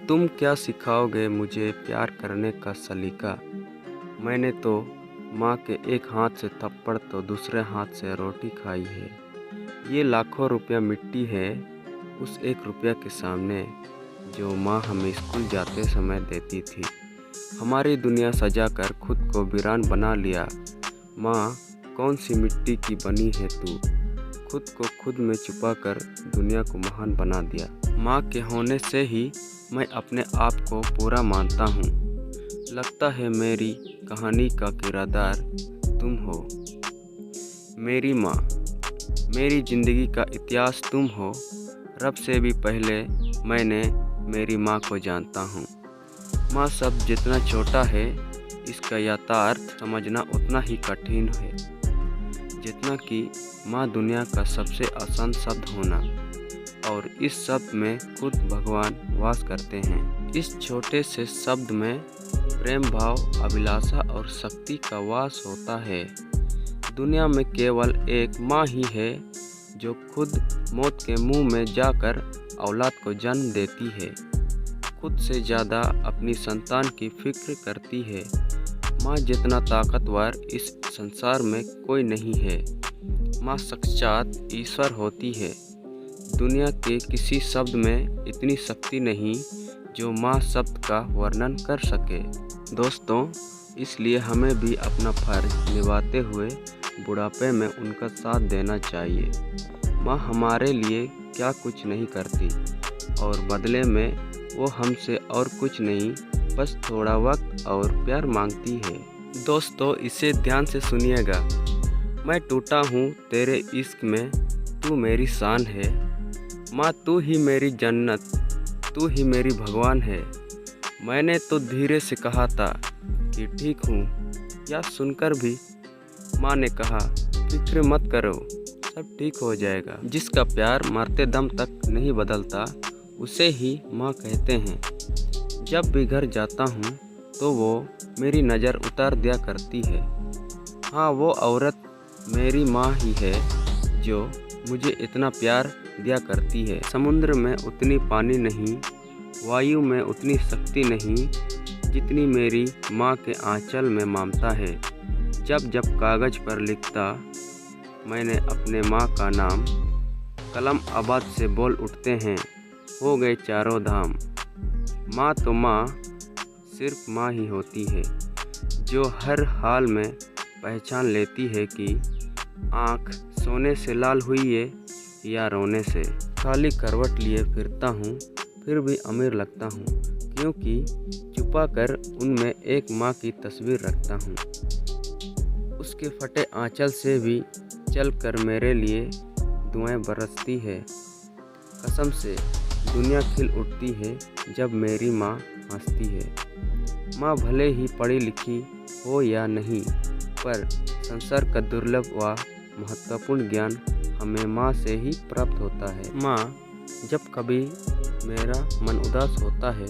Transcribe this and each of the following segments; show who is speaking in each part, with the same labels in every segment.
Speaker 1: तुम क्या सिखाओगे मुझे प्यार करने का सलीका। मैंने तो माँ के एक हाथ से थप्पड़ तो दूसरे हाथ से रोटी खाई है। ये लाखों रुपया मिट्टी है उस एक रुपया के सामने जो माँ हमें स्कूल जाते समय देती थी। हमारी दुनिया सजाकर खुद को वीरान बना लिया। माँ कौन सी मिट्टी की बनी है तू, खुद को खुद में छुपाकर दुनिया को महान बना दिया। माँ के होने से ही मैं अपने आप को पूरा मानता हूँ। लगता है मेरी कहानी का किरदार तुम हो। मेरी माँ, मेरी ज़िंदगी का इतिहास तुम हो। रब से भी पहले मैंने मेरी माँ को जानता हूँ। माँ शब्द जितना छोटा है, इसका यथार्थ समझना उतना ही कठिन है जितना कि माँ दुनिया का सबसे आसान शब्द होना। और इस शब्द में खुद भगवान वास करते हैं। इस छोटे से शब्द में प्रेम भाव, अभिलाषा और शक्ति का वास होता है। दुनिया में केवल एक माँ ही है जो खुद मौत के मुंह में जाकर औलाद को जन्म देती है। खुद से ज़्यादा अपनी संतान की फिक्र करती है। माँ जितना ताकतवर इस संसार में कोई नहीं है। माँ साक्षात ईश्वर होती है। दुनिया के किसी शब्द में इतनी शक्ति नहीं जो माँ शब्द का वर्णन कर सके। दोस्तों, इसलिए हमें भी अपना फर्ज निभाते हुए बुढ़ापे में उनका साथ देना चाहिए। माँ हमारे लिए क्या कुछ नहीं करती और बदले में वो हमसे और कुछ नहीं, बस थोड़ा वक्त और प्यार मांगती है। दोस्तों, इसे ध्यान से सुनिएगा। मैं टूटा हूँ तेरे इश्क में, तू मेरी शान है। माँ तू ही मेरी जन्नत, तू ही मेरी भगवान है। मैंने तो धीरे से कहा था कि ठीक हूँ, या सुनकर भी माँ ने कहा फिक्र मत करो, सब ठीक हो जाएगा। जिसका प्यार मरते दम तक नहीं बदलता, उसे ही माँ कहते हैं। जब भी घर जाता हूँ तो वो मेरी नज़र उतार दिया करती है। हाँ, वो औरत मेरी माँ ही है जो मुझे इतना प्यार दिया करती है। समुद्र में उतनी पानी नहीं, वायु में उतनी शक्ति नहीं जितनी मेरी माँ के आंचल में ममता है। जब जब कागज़ पर लिखता मैंने अपने माँ का नाम, कलम आबाद से बोल उठते हैं, हो गए चारों धाम। माँ तो माँ सिर्फ माँ ही होती है जो हर हाल में पहचान लेती है कि आँख सोने से लाल हुई है या रोने से। खाली करवट लिए फिरता हूँ फिर भी अमीर लगता हूँ, क्योंकि छुपा कर उनमें एक माँ की तस्वीर रखता हूँ। उसके फटे आंचल से भी चल कर मेरे लिए दुआएं बरसती है। कसम से दुनिया खिल उठती है जब मेरी माँ हंसती है। माँ भले ही पढ़ी लिखी हो या नहीं, पर संसार का दुर्लभ व महत्वपूर्ण ज्ञान हमें माँ से ही प्राप्त होता है। माँ, जब कभी मेरा मन उदास होता है,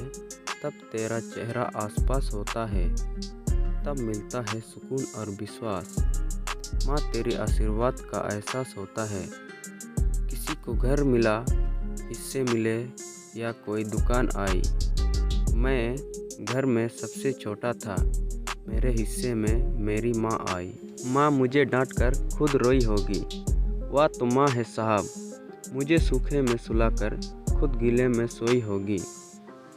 Speaker 1: तब तेरा चेहरा आसपास होता है, तब मिलता है सुकून और विश्वास। माँ, तेरे आशीर्वाद का एहसास होता है। किसी को घर मिला, हिस्से मिले या कोई दुकान आई, मैं घर में सबसे छोटा था, मेरे हिस्से में मेरी माँ आई। माँ मुझे डांट कर खुद रोई होगी, वाह तो माँ है साहब। मुझे सूखे में सुलाकर खुद गीले में सोई होगी।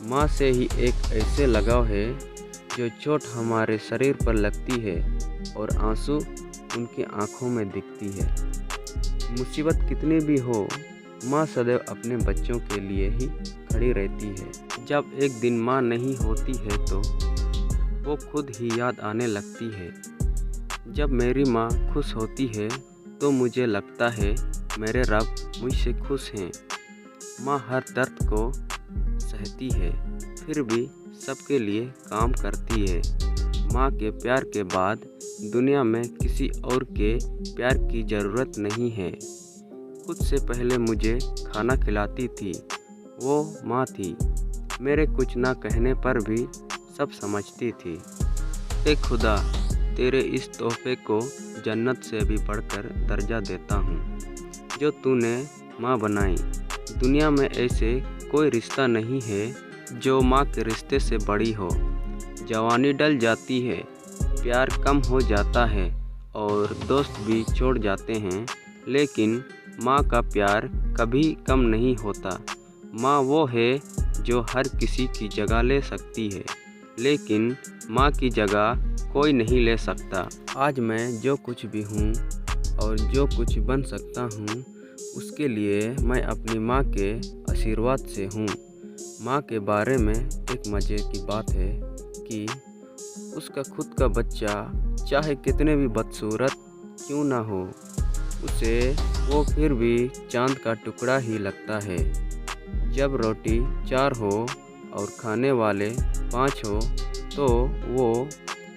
Speaker 1: माँ से ही एक ऐसे लगाव है जो चोट हमारे शरीर पर लगती है और आंसू उनकी आंखों में दिखती है। मुसीबत कितनी भी हो, माँ सदैव अपने बच्चों के लिए ही खड़ी रहती है। जब एक दिन माँ नहीं होती है तो वो खुद ही याद आने लगती है। जब मेरी माँ खुश होती है तो मुझे लगता है मेरे रब मुझसे खुश हैं। माँ हर दर्द को सहती है, फिर भी सबके लिए काम करती है। माँ के प्यार के बाद दुनिया में किसी और के प्यार की ज़रूरत नहीं है। खुद से पहले मुझे खाना खिलाती थी, वो माँ थी। मेरे कुछ ना कहने पर भी सब समझती थी। ए खुदा, तेरे इस तोहफे को जन्नत से भी बढ़कर दर्जा देता हूँ जो तूने माँ बनाई। दुनिया में ऐसे कोई रिश्ता नहीं है जो माँ के रिश्ते से बड़ी हो। जवानी डल जाती है, प्यार कम हो जाता है और दोस्त भी छोड़ जाते हैं, लेकिन माँ का प्यार कभी कम नहीं होता। माँ वो है जो हर किसी की जगह ले सकती है, लेकिन माँ की जगह कोई नहीं ले सकता। आज मैं जो कुछ भी हूँ और जो कुछ बन सकता हूँ, उसके लिए मैं अपनी माँ के आशीर्वाद से हूँ। माँ के बारे में एक मज़े की बात है कि उसका खुद का बच्चा चाहे कितने भी बदसूरत क्यों ना हो, उसे वो फिर भी चांद का टुकड़ा ही लगता है। जब रोटी 4 हो और खाने वाले 5 हो, तो वो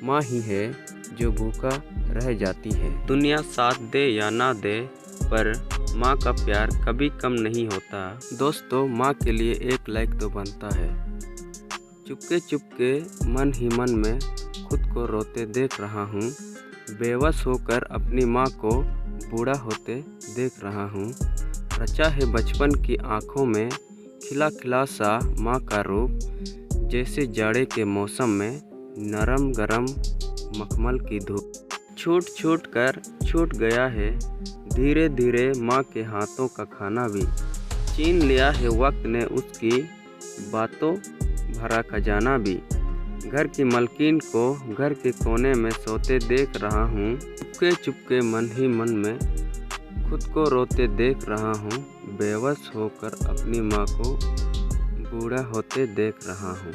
Speaker 1: माँ ही है जो भूखा रह जाती है। दुनिया साथ दे या ना दे, पर माँ का प्यार कभी कम नहीं होता। दोस्तों, माँ के लिए एक लाइक तो बनता है। चुपके चुपके मन ही मन में खुद को रोते देख रहा हूँ। बेबस होकर अपनी माँ को बूढ़ा होते देख रहा हूँ। रचा है बचपन की आँखों में खिला खिला सा माँ का रूप, जैसे जाड़े के मौसम में नरम गरम मखमल की धूप। छूट छूट कर छूट गया है धीरे धीरे माँ के हाथों का खाना भी। छीन लिया है वक्त ने उसकी बातों भरा खजाना भी। घर की मलकिन को घर के कोने में सोते देख रहा हूँ। चुपके चुपके मन ही मन में खुद को रोते देख रहा हूँ। बेबस होकर अपनी माँ को बूढ़ा होते देख रहा हूँ।